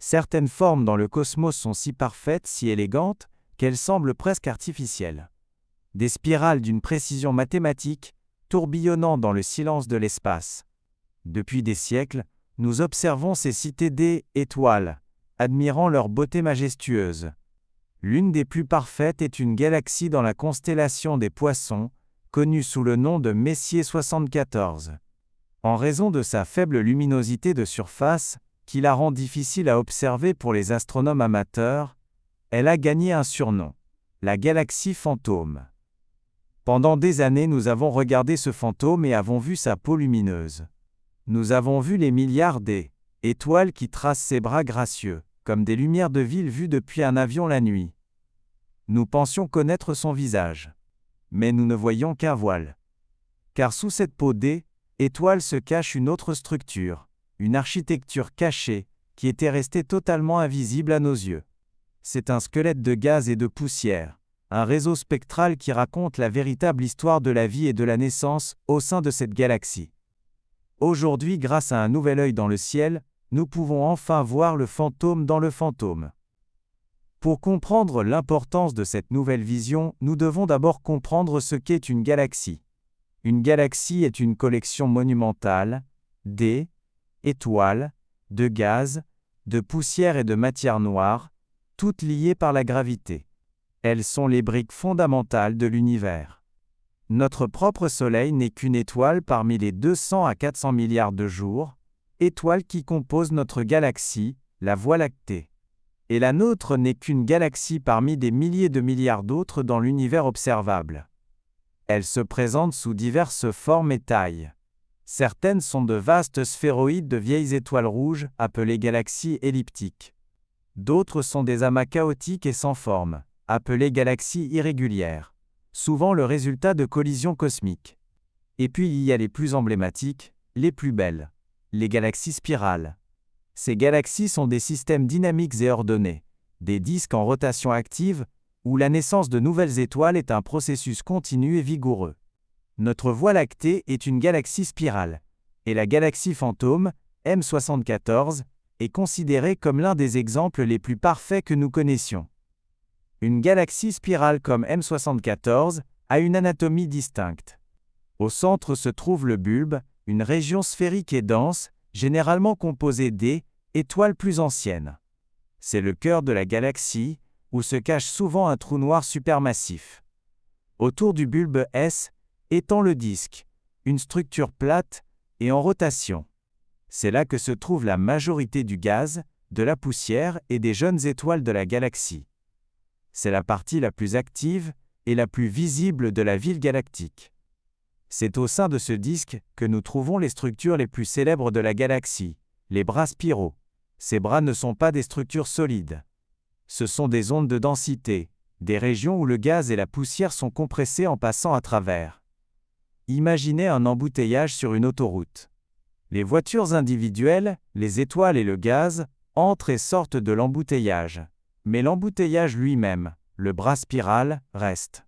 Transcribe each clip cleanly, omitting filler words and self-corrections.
Certaines formes dans le cosmos sont si parfaites, si élégantes, qu'elles semblent presque artificielles. Des spirales d'une précision mathématique, tourbillonnant dans le silence de l'espace. Depuis des siècles, nous observons ces cités d'étoiles, admirant leur beauté majestueuse. L'une des plus parfaites est une galaxie dans la constellation des Poissons, connue sous le nom de Messier 74. En raison de sa faible luminosité de surface, qui la rend difficile à observer pour les astronomes amateurs, elle a gagné un surnom, la galaxie fantôme. Pendant des années, nous avons regardé ce fantôme et avons vu sa peau lumineuse. Nous avons vu les milliards d'étoiles qui tracent ses bras gracieux, comme des lumières de ville vues depuis un avion la nuit. Nous pensions connaître son visage. Mais nous ne voyions qu'un voile. Car sous cette peau d'étoile se cache une autre structure, une architecture cachée, qui était restée totalement invisible à nos yeux. C'est un squelette de gaz et de poussière, un réseau spectral qui raconte la véritable histoire de la vie et de la naissance au sein de cette galaxie. Aujourd'hui, grâce à un nouvel œil dans le ciel, nous pouvons enfin voir le fantôme dans le fantôme. Pour comprendre l'importance de cette nouvelle vision, nous devons d'abord comprendre ce qu'est une galaxie. Une galaxie est une collection monumentale d'étoiles, de gaz, de poussière et de matière noire, toutes liées par la gravité. Elles sont les briques fondamentales de l'univers. Notre propre Soleil n'est qu'une étoile parmi les 200 à 400 milliards de jours, étoiles qui composent notre galaxie, la Voie lactée. Et la nôtre n'est qu'une galaxie parmi des milliers de milliards d'autres dans l'univers observable. Elle se présente sous diverses formes et tailles. Certaines sont de vastes sphéroïdes de vieilles étoiles rouges, appelées galaxies elliptiques. D'autres sont des amas chaotiques et sans forme, appelées galaxies irrégulières, souvent le résultat de collisions cosmiques. Et puis il y a les plus emblématiques, les plus belles, les galaxies spirales. Ces galaxies sont des systèmes dynamiques et ordonnés, des disques en rotation active, où la naissance de nouvelles étoiles est un processus continu et vigoureux. Notre Voie lactée est une galaxie spirale, et la galaxie fantôme, M74, est considérée comme l'un des exemples les plus parfaits que nous connaissions. Une galaxie spirale comme M74 a une anatomie distincte. Au centre se trouve le bulbe, une région sphérique et dense, généralement composée d'étoiles plus anciennes. C'est le cœur de la galaxie, où se cache souvent un trou noir supermassif. Autour du bulbe S étend le disque, une structure plate et en rotation. C'est là que se trouve la majorité du gaz, de la poussière et des jeunes étoiles de la galaxie. C'est la partie la plus active et la plus visible de la ville galactique. C'est au sein de ce disque que nous trouvons les structures les plus célèbres de la galaxie, les bras spiraux. Ces bras ne sont pas des structures solides. Ce sont des ondes de densité, des régions où le gaz et la poussière sont compressés en passant à travers. Imaginez un embouteillage sur une autoroute. Les voitures individuelles, les étoiles et le gaz entrent et sortent de l'embouteillage. Mais l'embouteillage lui-même, le bras spiral, reste.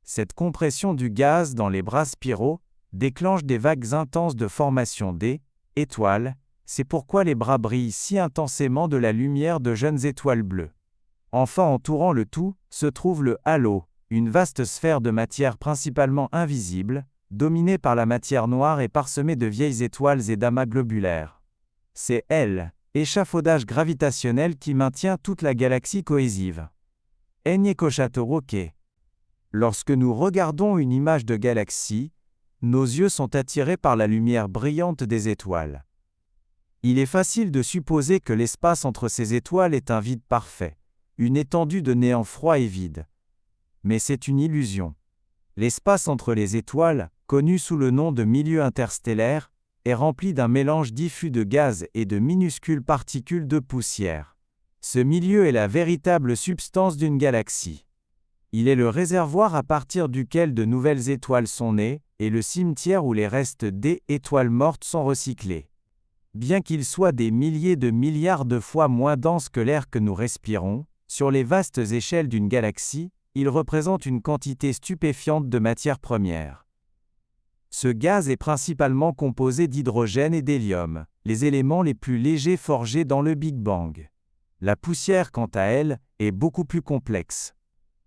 Cette compression du gaz dans les bras spiraux déclenche des vagues intenses de formation d'étoiles. C'est pourquoi les bras brillent si intensément de la lumière de jeunes étoiles bleues. Enfin, entourant le tout, se trouve le halo, une vaste sphère de matière principalement invisible, dominée par la matière noire et parsemée de vieilles étoiles et d'amas globulaires. C'est l'échafaudage gravitationnel qui maintient toute la galaxie cohésive. Lorsque nous regardons une image de galaxie, nos yeux sont attirés par la lumière brillante des étoiles. Il est facile de supposer que l'espace entre ces étoiles est un vide parfait, une étendue de néant froid et vide. Mais c'est une illusion. L'espace entre les étoiles, connu sous le nom de milieu interstellaire, est rempli d'un mélange diffus de gaz et de minuscules particules de poussière. Ce milieu est la véritable substance d'une galaxie. Il est le réservoir à partir duquel de nouvelles étoiles sont nées, et le cimetière où les restes d'étoiles mortes sont recyclés. Bien qu'il soit des milliers de milliards de fois moins dense que l'air que nous respirons, sur les vastes échelles d'une galaxie, il représente une quantité stupéfiante de matières premières. Ce gaz est principalement composé d'hydrogène et d'hélium, les éléments les plus légers forgés dans le Big Bang. La poussière, quant à elle, est beaucoup plus complexe.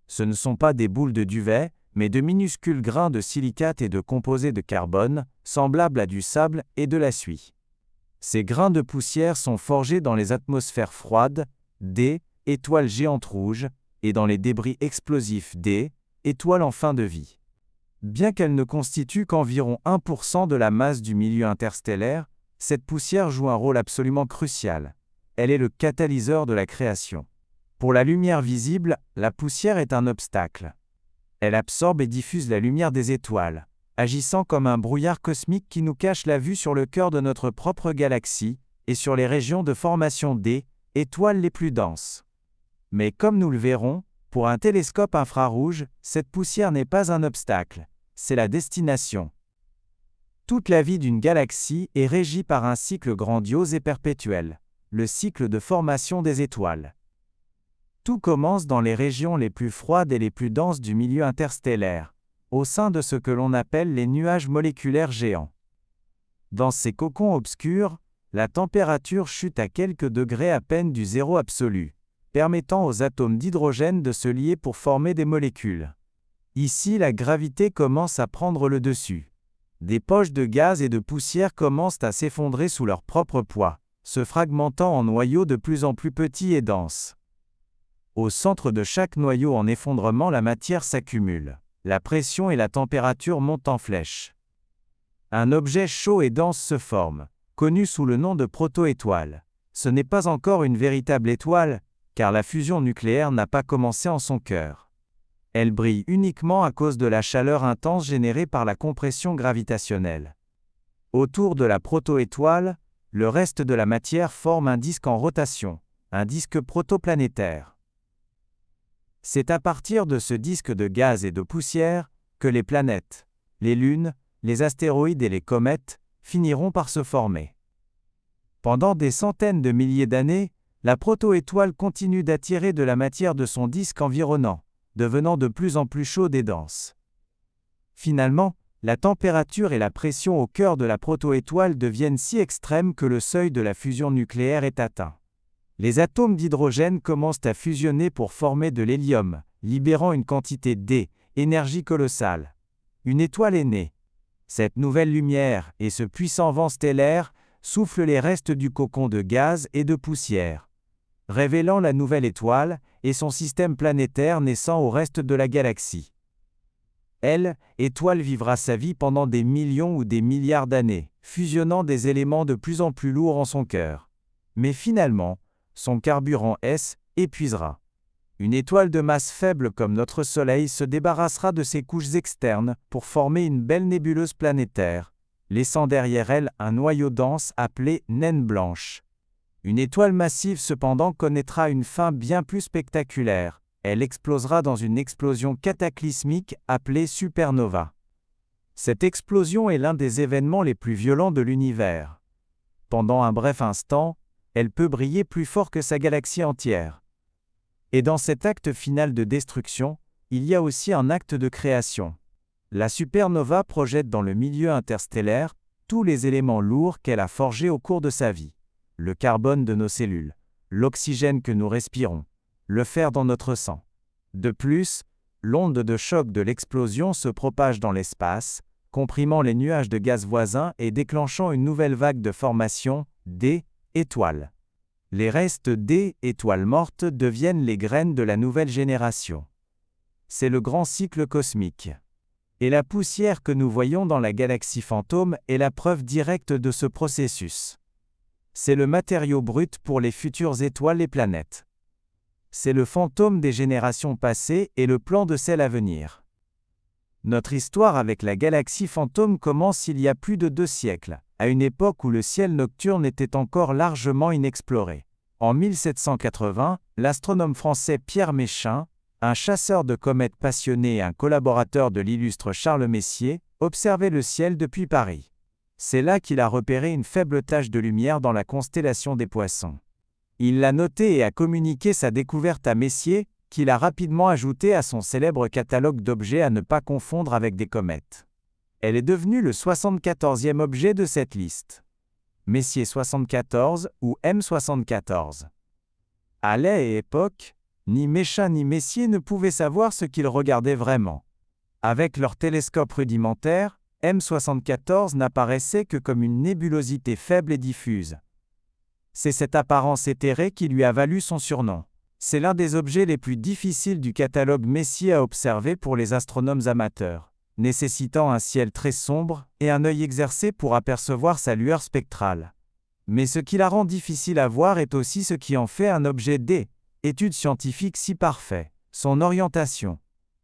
Ce ne sont pas des boules de duvet, mais de minuscules grains de silicate et de composés de carbone, semblables à du sable et de la suie. Ces grains de poussière sont forgés dans les atmosphères froides, des étoiles géantes rouges, et dans les débris explosifs des étoiles en fin de vie. Bien qu'elle ne constitue qu'environ 1% de la masse du milieu interstellaire, cette poussière joue un rôle absolument crucial. Elle est le catalyseur de la création. Pour la lumière visible, la poussière est un obstacle. Elle absorbe et diffuse la lumière des étoiles, agissant comme un brouillard cosmique qui nous cache la vue sur le cœur de notre propre galaxie et sur les régions de formation des étoiles les plus denses. Mais comme nous le verrons, pour un télescope infrarouge, cette poussière n'est pas un obstacle, c'est la destination. Toute la vie d'une galaxie est régie par un cycle grandiose et perpétuel, le cycle de formation des étoiles. Tout commence dans les régions les plus froides et les plus denses du milieu interstellaire, au sein de ce que l'on appelle les nuages moléculaires géants. Dans ces cocons obscurs, la température chute à quelques degrés à peine du zéro absolu, permettant aux atomes d'hydrogène de se lier pour former des molécules. Ici, la gravité commence à prendre le dessus. Des poches de gaz et de poussière commencent à s'effondrer sous leur propre poids, se fragmentant en noyaux de plus en plus petits et denses. Au centre de chaque noyau en effondrement, la matière s'accumule. La pression et la température montent en flèche. Un objet chaud et dense se forme, connu sous le nom de proto-étoile. Ce n'est pas encore une véritable étoile, car la fusion nucléaire n'a pas commencé en son cœur. Elle brille uniquement à cause de la chaleur intense générée par la compression gravitationnelle. Autour de la proto-étoile, le reste de la matière forme un disque en rotation, un disque protoplanétaire. C'est à partir de ce disque de gaz et de poussière que les planètes, les lunes, les astéroïdes et les comètes finiront par se former. Pendant des centaines de milliers d'années, la proto-étoile continue d'attirer de la matière de son disque environnant, devenant de plus en plus chaude et dense. Finalement, la température et la pression au cœur de la proto-étoile deviennent si extrêmes que le seuil de la fusion nucléaire est atteint. Les atomes d'hydrogène commencent à fusionner pour former de l'hélium, libérant une quantité d'énergie colossale. Une étoile est née. Cette nouvelle lumière et ce puissant vent stellaire soufflent les restes du cocon de gaz et de poussière, révélant la nouvelle étoile et son système planétaire naissant au reste de la galaxie. Elle, étoile, vivra sa vie pendant des millions ou des milliards d'années, fusionnant des éléments de plus en plus lourds en son cœur. Mais finalement, son carburant épuisera. Une étoile de masse faible comme notre Soleil se débarrassera de ses couches externes pour former une belle nébuleuse planétaire, laissant derrière elle un noyau dense appelé naine blanche. Une étoile massive cependant connaîtra une fin bien plus spectaculaire. Elle explosera dans une explosion cataclysmique appelée supernova. Cette explosion est l'un des événements les plus violents de l'univers. Pendant un bref instant, elle peut briller plus fort que sa galaxie entière. Et dans cet acte final de destruction, il y a aussi un acte de création. La supernova projette dans le milieu interstellaire tous les éléments lourds qu'elle a forgés au cours de sa vie. Le carbone de nos cellules, l'oxygène que nous respirons, le fer dans notre sang. De plus, l'onde de choc de l'explosion se propage dans l'espace, comprimant les nuages de gaz voisins et déclenchant une nouvelle vague de formation d'étoiles. Les restes d'étoiles mortes deviennent les graines de la nouvelle génération. C'est le grand cycle cosmique. Et la poussière que nous voyons dans la galaxie fantôme est la preuve directe de ce processus. C'est le matériau brut pour les futures étoiles et planètes. C'est le fantôme des générations passées et le plan de celles à venir. Notre histoire avec la galaxie fantôme commence il y a plus de 2 siècles, à une époque où le ciel nocturne était encore largement inexploré. En 1780, l'astronome français Pierre Méchain, un chasseur de comètes passionné et un collaborateur de l'illustre Charles Messier, observait le ciel depuis Paris. C'est là qu'il a repéré une faible tache de lumière dans la constellation des Poissons. Il l'a notée et a communiqué sa découverte à Messier, qui l'a rapidement ajoutée à son célèbre catalogue d'objets à ne pas confondre avec des comètes. Elle est devenue le 74e objet de cette liste. Messier 74 ou M74. Halley et Epoch, ni Méchain ni Messier ne pouvaient savoir ce qu'ils regardaient vraiment. Avec leur télescope rudimentaire, M74 n'apparaissait que comme une nébulosité faible et diffuse. C'est cette apparence éthérée qui lui a valu son surnom. C'est l'un des objets les plus difficiles du catalogue Messier à observer pour les astronomes amateurs, nécessitant un ciel très sombre et un œil exercé pour apercevoir sa lueur spectrale. Mais ce qui la rend difficile à voir est aussi ce qui en fait un objet d'étude scientifique si parfait, son orientation.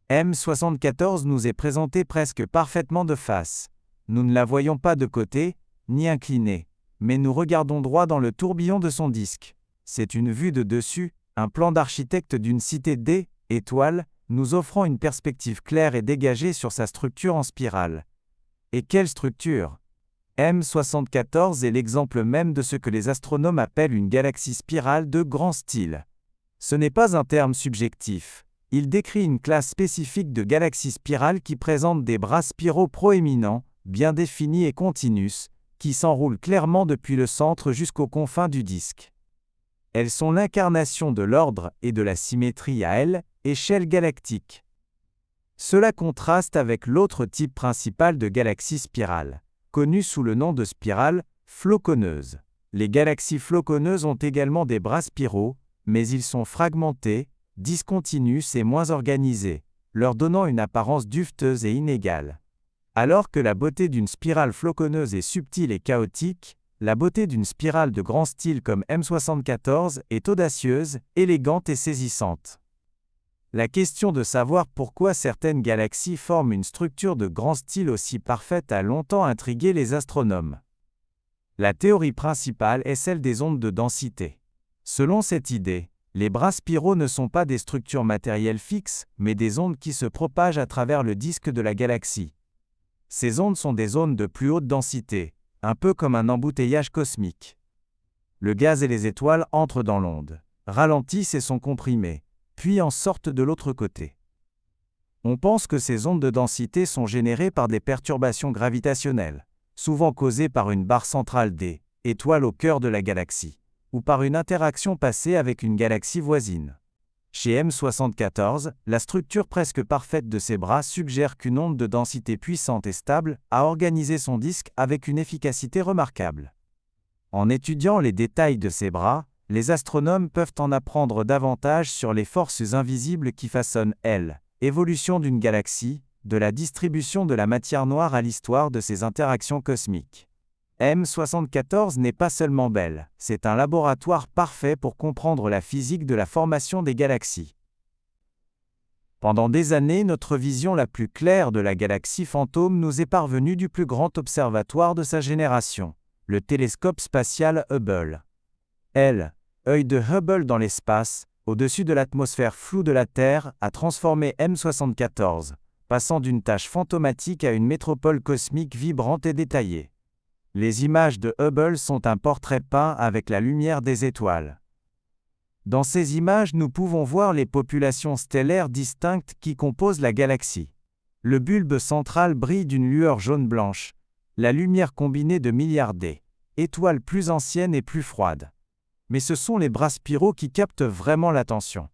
M74 nous est présentée presque parfaitement de face. Nous ne la voyons pas de côté, ni inclinée, mais nous regardons droit dans le tourbillon de son disque. C'est une vue de dessus, un plan d'architecte d'une cité d'étoiles, nous offrant une perspective claire et dégagée sur sa structure en spirale. Et quelle structure! M74 est l'exemple même de ce que les astronomes appellent une galaxie spirale de grand style. Ce n'est pas un terme subjectif. Il décrit une classe spécifique de galaxies spirales qui présentent des bras spiraux proéminents, bien définis et continus, qui s'enroulent clairement depuis le centre jusqu'aux confins du disque. Elles sont l'incarnation de l'ordre et de la symétrie à échelle galactique. Cela contraste avec l'autre type principal de galaxie spirale, connu sous le nom de spirale floconneuse. Les galaxies floconneuses ont également des bras spiraux, mais ils sont fragmentés, discontinus et moins organisés, leur donnant une apparence duveteuse et inégale. Alors que la beauté d'une spirale floconneuse est subtile et chaotique, la beauté d'une spirale de grand style comme M74 est audacieuse, élégante et saisissante. La question de savoir pourquoi certaines galaxies forment une structure de grand style aussi parfaite a longtemps intrigué les astronomes. La théorie principale est celle des ondes de densité. Selon cette idée, les bras spiraux ne sont pas des structures matérielles fixes, mais des ondes qui se propagent à travers le disque de la galaxie. Ces ondes sont des ondes de plus haute densité, un peu comme un embouteillage cosmique. Le gaz et les étoiles entrent dans l'onde, ralentissent et sont comprimés, puis en sortent de l'autre côté. On pense que ces ondes de densité sont générées par des perturbations gravitationnelles, souvent causées par une barre centrale d'étoiles au cœur de la galaxie, ou par une interaction passée avec une galaxie voisine. Chez M74, la structure presque parfaite de ses bras suggère qu'une onde de densité puissante et stable a organisé son disque avec une efficacité remarquable. En étudiant les détails de ces bras, les astronomes peuvent en apprendre davantage sur les forces invisibles qui façonnent l'évolution d'une galaxie, de la distribution de la matière noire à l'histoire de ses interactions cosmiques. M74 n'est pas seulement belle, c'est un laboratoire parfait pour comprendre la physique de la formation des galaxies. Pendant des années, notre vision la plus claire de la galaxie fantôme nous est parvenue du plus grand observatoire de sa génération, le télescope spatial Hubble. Œil de Hubble dans l'espace, au-dessus de l'atmosphère floue de la Terre, a transformé M74, passant d'une tache fantomatique à une métropole cosmique vibrante et détaillée. Les images de Hubble sont un portrait peint avec la lumière des étoiles. Dans ces images, nous pouvons voir les populations stellaires distinctes qui composent la galaxie. Le bulbe central brille d'une lueur jaune-blanche, la lumière combinée de milliards d'étoiles plus anciennes et plus froides. Mais ce sont les bras spiraux qui captent vraiment l'attention.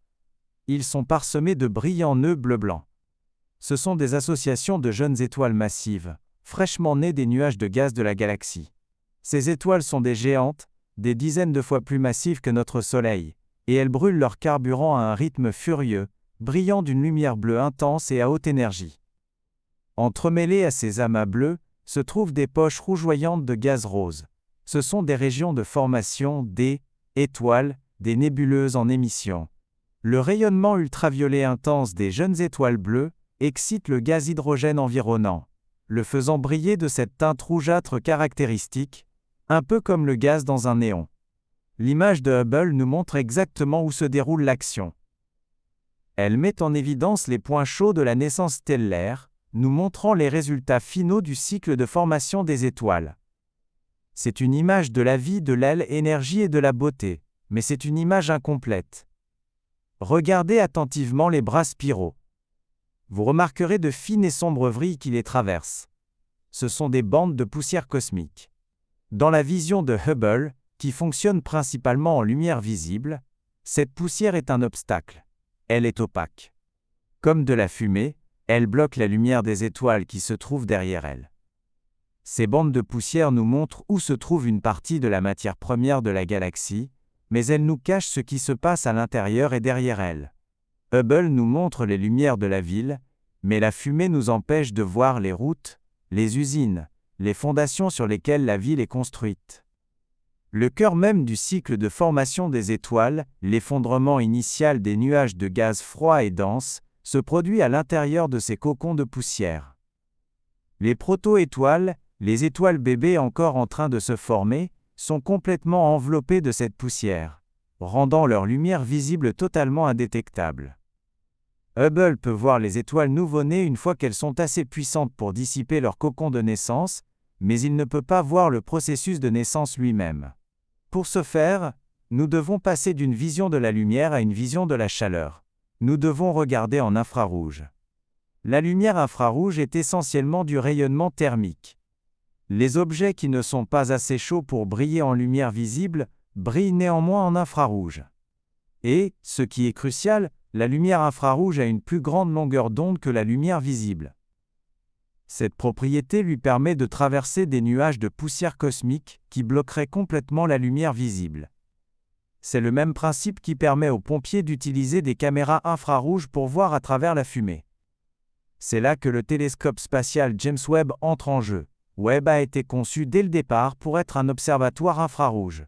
Ils sont parsemés de brillants nœuds bleu-blanc. Ce sont des associations de jeunes étoiles massives, fraîchement nées des nuages de gaz de la galaxie. Ces étoiles sont des géantes, des dizaines de fois plus massives que notre Soleil, et elles brûlent leur carburant à un rythme furieux, brillant d'une lumière bleue intense et à haute énergie. Entremêlées à ces amas bleus, se trouvent des poches rougeoyantes de gaz rose. Ce sont des régions de formation d'étoiles, des nébuleuses en émission. Le rayonnement ultraviolet intense des jeunes étoiles bleues excite le gaz hydrogène environnant, le faisant briller de cette teinte rougeâtre caractéristique, un peu comme le gaz dans un néon. L'image de Hubble nous montre exactement où se déroule l'action. Elle met en évidence les points chauds de la naissance stellaire, nous montrant les résultats finaux du cycle de formation des étoiles. C'est une image de la vie, de l'énergie et de la beauté, mais c'est une image incomplète. Regardez attentivement les bras spiraux. Vous remarquerez de fines et sombres vrilles qui les traversent. Ce sont des bandes de poussière cosmique. Dans la vision de Hubble, qui fonctionne principalement en lumière visible, Cette poussière est un obstacle. Elle est opaque. Comme de la fumée, elle bloque la lumière des étoiles qui se trouvent derrière elle. Ces bandes de poussière nous montrent où se trouve une partie de la matière première de la galaxie, mais elles nous cachent ce qui se passe à l'intérieur et derrière elle. Hubble nous montre les lumières de la ville, mais la fumée nous empêche de voir les routes, les usines, les fondations sur lesquelles la ville est construite. Le cœur même du cycle de formation des étoiles, l'effondrement initial des nuages de gaz froid et dense, se produit à l'intérieur de ces cocons de poussière. Les proto-étoiles, les étoiles bébés encore en train de se former, sont complètement enveloppées de cette poussière, rendant leur lumière visible totalement indétectable. Hubble peut voir les étoiles nouveau-nées une fois qu'elles sont assez puissantes pour dissiper leur cocon de naissance, mais il ne peut pas voir le processus de naissance lui-même. Pour ce faire, nous devons passer d'une vision de la lumière à une vision de la chaleur. Nous devons regarder en infrarouge. La lumière infrarouge est essentiellement du rayonnement thermique. Les objets qui ne sont pas assez chauds pour briller en lumière visible, brillent néanmoins en infrarouge. Et, ce qui est crucial, la lumière infrarouge a une plus grande longueur d'onde que la lumière visible. Cette propriété lui permet de traverser des nuages de poussière cosmique qui bloqueraient complètement la lumière visible. C'est le même principe qui permet aux pompiers d'utiliser des caméras infrarouges pour voir à travers la fumée. C'est là que le télescope spatial James Webb entre en jeu. Webb a été conçu dès le départ pour être un observatoire infrarouge.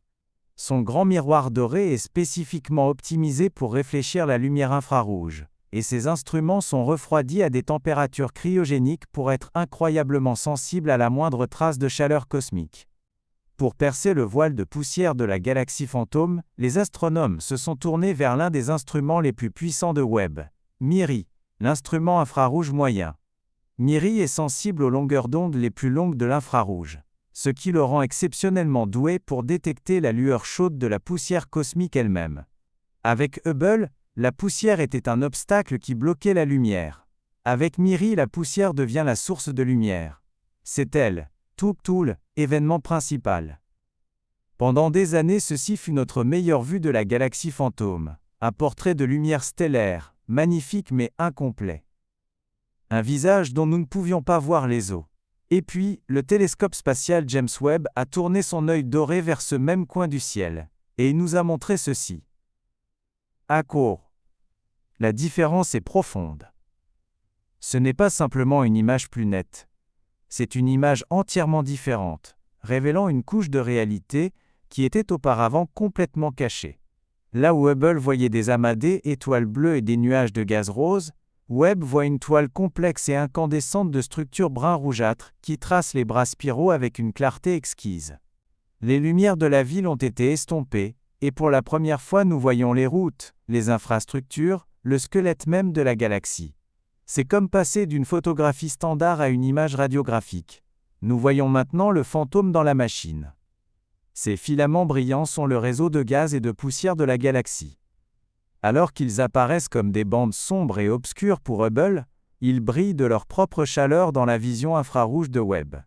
Son grand miroir doré est spécifiquement optimisé pour réfléchir la lumière infrarouge, et ses instruments sont refroidis à des températures cryogéniques pour être incroyablement sensibles à la moindre trace de chaleur cosmique. Pour percer le voile de poussière de la galaxie fantôme, les astronomes se sont tournés vers l'un des instruments les plus puissants de Webb, MIRI, l'instrument infrarouge moyen. MIRI est sensible aux longueurs d'onde les plus longues de l'infrarouge, ce qui le rend exceptionnellement doué pour détecter la lueur chaude de la poussière cosmique elle-même. Avec Hubble, la poussière était un obstacle qui bloquait la lumière. Avec MIRI, la poussière devient la source de lumière. C'est elle, Tool, événement principal. Pendant des années, ceci fut notre meilleure vue de la galaxie fantôme, un portrait de lumière stellaire, magnifique mais incomplet. Un visage dont nous ne pouvions pas voir les os. Et puis, le télescope spatial James Webb a tourné son œil doré vers ce même coin du ciel, et il nous a montré ceci. À court. La différence est profonde. Ce n'est pas simplement une image plus nette. C'est une image entièrement différente, révélant une couche de réalité qui était auparavant complètement cachée. Là où Hubble voyait des amas d'étoiles bleues et des nuages de gaz rose, Webb voit une toile complexe et incandescente de structures brun-rougeâtres qui tracent les bras spiraux avec une clarté exquise. Les lumières de la ville ont été estompées, et pour la première fois nous voyons les routes, les infrastructures, le squelette même de la galaxie. C'est comme passer d'une photographie standard à une image radiographique. Nous voyons maintenant le fantôme dans la machine. Ces filaments brillants sont le réseau de gaz et de poussière de la galaxie. Alors qu'ils apparaissent comme des bandes sombres et obscures pour Hubble, ils brillent de leur propre chaleur dans la vision infrarouge de Webb.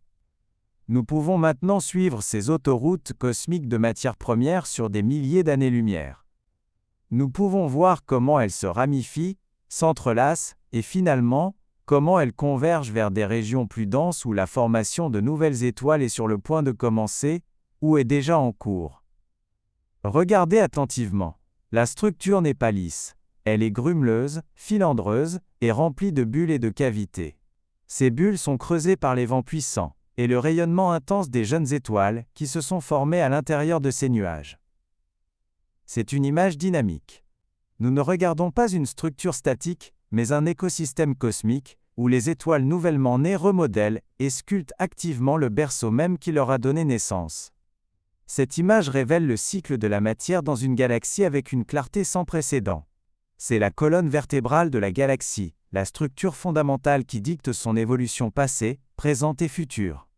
Nous pouvons maintenant suivre ces autoroutes cosmiques de matière première sur des milliers d'années-lumière. Nous pouvons voir comment elles se ramifient, s'entrelacent, et finalement, comment elles convergent vers des régions plus denses où la formation de nouvelles étoiles est sur le point de commencer, ou est déjà en cours. Regardez attentivement. La structure n'est pas lisse. Elle est grumeleuse, filandreuse, et remplie de bulles et de cavités. Ces bulles sont creusées par les vents puissants, et le rayonnement intense des jeunes étoiles qui se sont formées à l'intérieur de ces nuages. C'est une image dynamique. Nous ne regardons pas une structure statique, mais un écosystème cosmique, où les étoiles nouvellement nées remodèlent et sculptent activement le berceau même qui leur a donné naissance. Cette image révèle le cycle de la matière dans une galaxie avec une clarté sans précédent. C'est la colonne vertébrale de la galaxie, la structure fondamentale qui dicte son évolution passée, présente et future.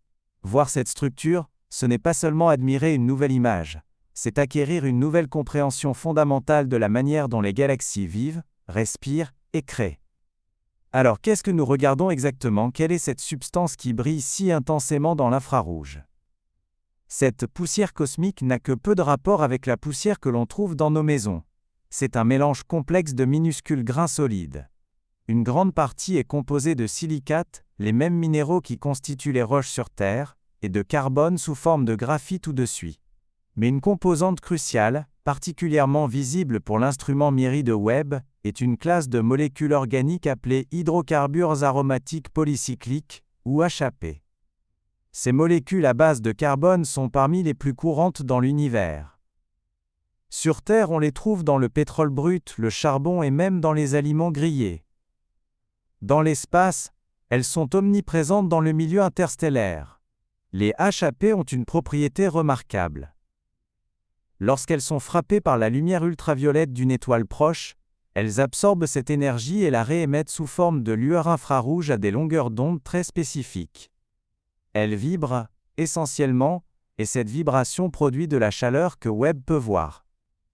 Voir cette structure, ce n'est pas seulement admirer une nouvelle image, c'est acquérir une nouvelle compréhension fondamentale de la manière dont les galaxies vivent, respirent et créent. Alors qu'est-ce que nous regardons exactement? Quelle est cette substance qui brille si intensément dans l'infrarouge? Cette poussière cosmique n'a que peu de rapport avec la poussière que l'on trouve dans nos maisons. C'est un mélange complexe de minuscules grains solides. Une grande partie est composée de silicates, les mêmes minéraux qui constituent les roches sur Terre, et de carbone sous forme de graphite ou de suie. Mais une composante cruciale, particulièrement visible pour l'instrument MIRI de Webb, est une classe de molécules organiques appelées hydrocarbures aromatiques polycycliques, ou HAP. Ces molécules à base de carbone sont parmi les plus courantes dans l'univers. Sur Terre, on les trouve dans le pétrole brut, le charbon et même dans les aliments grillés. Dans l'espace, elles sont omniprésentes dans le milieu interstellaire. Les HAP ont une propriété remarquable. Lorsqu'elles sont frappées par la lumière ultraviolette d'une étoile proche, elles absorbent cette énergie et la réémettent sous forme de lueur infrarouge à des longueurs d'onde très spécifiques. Elles vibrent, essentiellement, et cette vibration produit de la chaleur que Webb peut voir.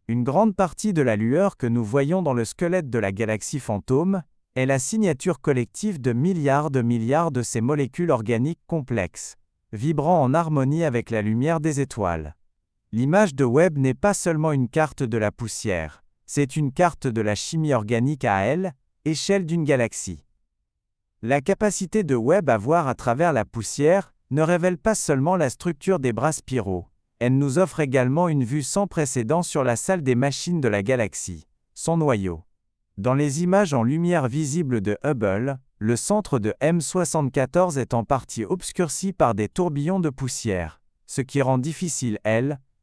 Une grande partie de la lueur que nous voyons dans le squelette de la galaxie fantôme est la signature collective de milliards de ces molécules organiques complexes, vibrant en harmonie avec la lumière des étoiles. L'image de Webb n'est pas seulement une carte de la poussière, c'est une carte de la chimie organique à échelle d'une galaxie. La capacité de Webb à voir à travers la poussière ne révèle pas seulement la structure des bras spiraux, elle nous offre également une vue sans précédent sur la salle des machines de la galaxie, son noyau. Dans les images en lumière visibles de Hubble, le centre de M74 est en partie obscurci par des tourbillons de poussière, ce qui rend difficile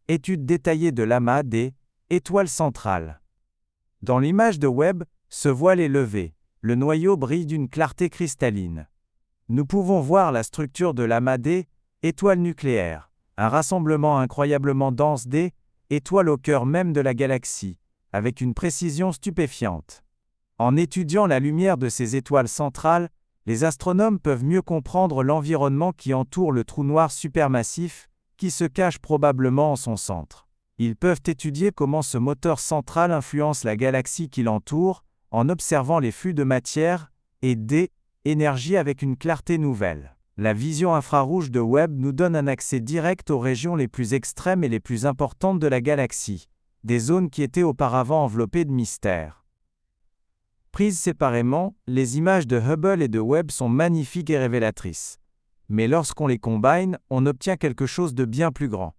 étude détaillée de l'amas des étoiles centrales. Dans l'image de Webb, ce voile est levé, le noyau brille d'une clarté cristalline. Nous pouvons voir la structure de l'amas des étoiles nucléaires, un rassemblement incroyablement dense des étoiles au cœur même de la galaxie, avec une précision stupéfiante. En étudiant la lumière de ces étoiles centrales, les astronomes peuvent mieux comprendre l'environnement qui entoure le trou noir supermassif, qui se cache probablement en son centre. Ils peuvent étudier comment ce moteur central influence la galaxie qui l'entoure, en observant les flux de matière et d'énergie avec une clarté nouvelle. La vision infrarouge de Webb nous donne un accès direct aux régions les plus extrêmes et les plus importantes de la galaxie, des zones qui étaient auparavant enveloppées de mystère. Prises séparément, les images de Hubble et de Webb sont magnifiques et révélatrices. Mais lorsqu'on les combine, on obtient quelque chose de bien plus grand.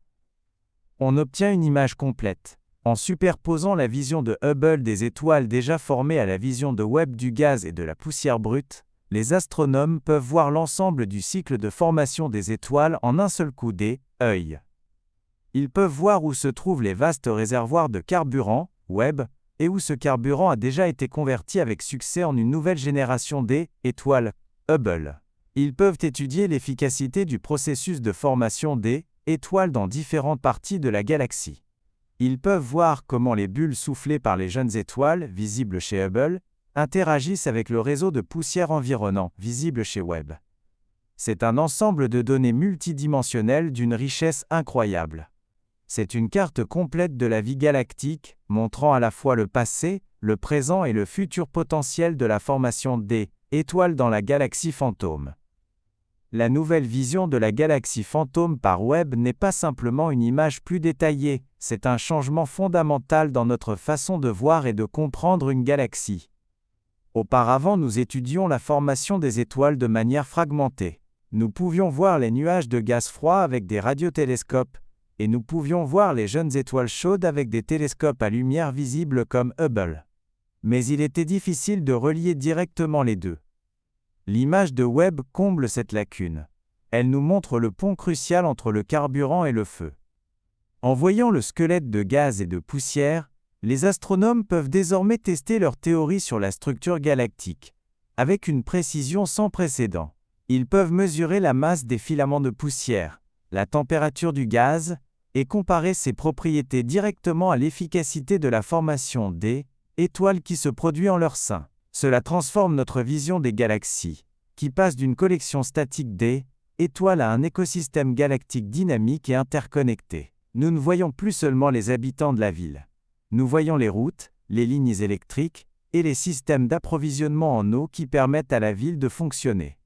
On obtient une image complète. En superposant la vision de Hubble des étoiles déjà formées à la vision de Webb du gaz et de la poussière brute, les astronomes peuvent voir l'ensemble du cycle de formation des étoiles en un seul coup d'œil. Ils peuvent voir où se trouvent les vastes réservoirs de carburant, Webb, et où ce carburant a déjà été converti avec succès en une nouvelle génération d'étoiles, Hubble. Ils peuvent étudier l'efficacité du processus de formation des étoiles dans différentes parties de la galaxie. Ils peuvent voir comment les bulles soufflées par les jeunes étoiles, visibles chez Hubble, interagissent avec le réseau de poussière environnant, visible chez Webb. C'est un ensemble de données multidimensionnelles d'une richesse incroyable. C'est une carte complète de la vie galactique, montrant à la fois le passé, le présent et le futur potentiel de la formation des étoiles dans la galaxie fantôme. La nouvelle vision de la galaxie fantôme par Webb n'est pas simplement une image plus détaillée, c'est un changement fondamental dans notre façon de voir et de comprendre une galaxie. Auparavant, nous étudions la formation des étoiles de manière fragmentée. Nous pouvions voir les nuages de gaz froid avec des radiotélescopes, et nous pouvions voir les jeunes étoiles chaudes avec des télescopes à lumière visibles comme Hubble. Mais il était difficile de relier directement les deux. L'image de Webb comble cette lacune. Elle nous montre le pont crucial entre le carburant et le feu. En voyant le squelette de gaz et de poussière, les astronomes peuvent désormais tester leur théorie sur la structure galactique, avec une précision sans précédent. Ils peuvent mesurer la masse des filaments de poussière, la température du gaz, et comparer ses propriétés directement à l'efficacité de la formation des étoiles qui se produit en leur sein. Cela transforme notre vision des galaxies, qui passe d'une collection statique d'étoiles à un écosystème galactique dynamique et interconnecté. Nous ne voyons plus seulement les habitants de la ville. Nous voyons les routes, les lignes électriques, et les systèmes d'approvisionnement en eau qui permettent à la ville de fonctionner.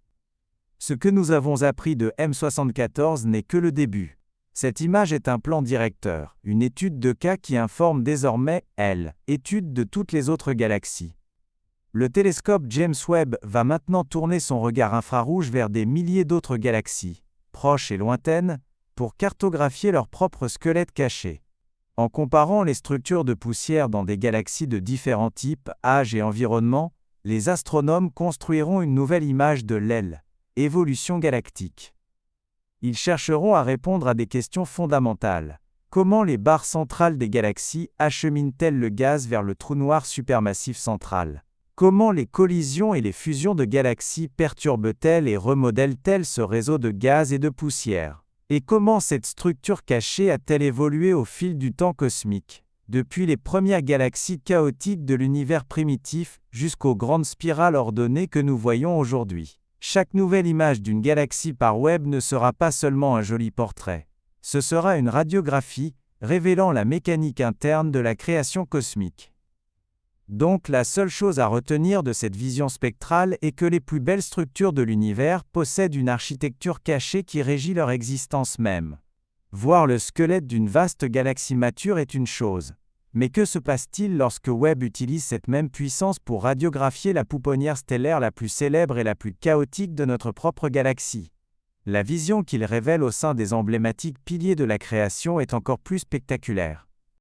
Ce que nous avons appris de M74 n'est que le début. Cette image est un plan directeur, une étude de cas qui informe désormais, étude de toutes les autres galaxies. Le télescope James Webb va maintenant tourner son regard infrarouge vers des milliers d'autres galaxies, proches et lointaines, pour cartographier leurs propres squelettes cachés. En comparant les structures de poussière dans des galaxies de différents types, âges et environnements, les astronomes construiront une nouvelle image de l'évolution galactique. Ils chercheront à répondre à des questions fondamentales. Comment les barres centrales des galaxies acheminent-elles le gaz vers le trou noir supermassif central? Comment les collisions et les fusions de galaxies perturbent-elles et remodèlent-elles ce réseau de gaz et de poussière? Et comment cette structure cachée a-t-elle évolué au fil du temps cosmique, depuis les premières galaxies chaotiques de l'univers primitif jusqu'aux grandes spirales ordonnées que nous voyons aujourd'hui? Chaque nouvelle image d'une galaxie par Webb ne sera pas seulement un joli portrait. Ce sera une radiographie, révélant la mécanique interne de la création cosmique. Donc la seule chose à retenir de cette vision spectrale est que les plus belles structures de l'univers possèdent une architecture cachée qui régit leur existence même. Voir le squelette d'une vaste galaxie mature est une chose. Mais que se passe-t-il lorsque Webb utilise cette même puissance pour radiographier la pouponnière stellaire la plus célèbre et la plus chaotique de notre propre galaxie? La vision qu'il révèle au sein des emblématiques piliers de la création est encore plus spectaculaire.